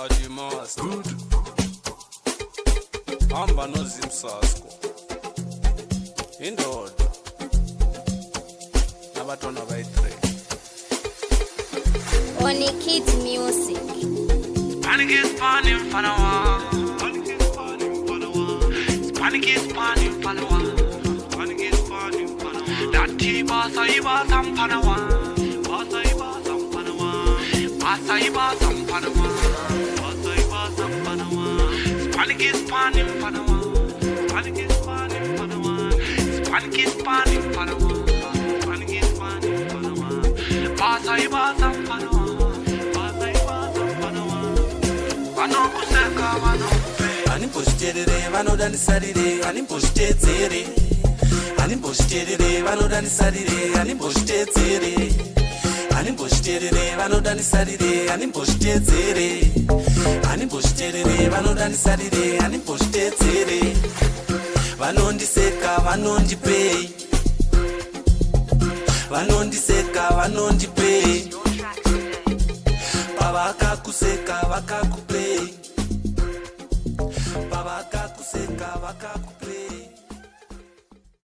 Adimaster. Hamba no Zimsasco. Indoda. Nabatona by 3. Only Kids Music. Panic is panning for the one. Panic is panning for the one. Panic is panning for the one. Panic is panning for the one. That T-Basa Ibasam for the one. Basa Ibasam for the one. Basa Ibasam for the one. Basa Ibasam for the one. Panic is panning for the one. Panic is panning for the one. Panic is panning for the one. Panic is panning for the one. Basa Ibasam for the one. Animposhterere vanodanisarire animposhtedzere animposhterere vanodanisarire animposhtedzere animposhterere vanodanisarire animposhtedzere animposhterere vanodanisarire animposhtedzere vanondiseka vanondipei vanondiseka vanondipei pavakakuseka vakakupei pavakakuseka vakaku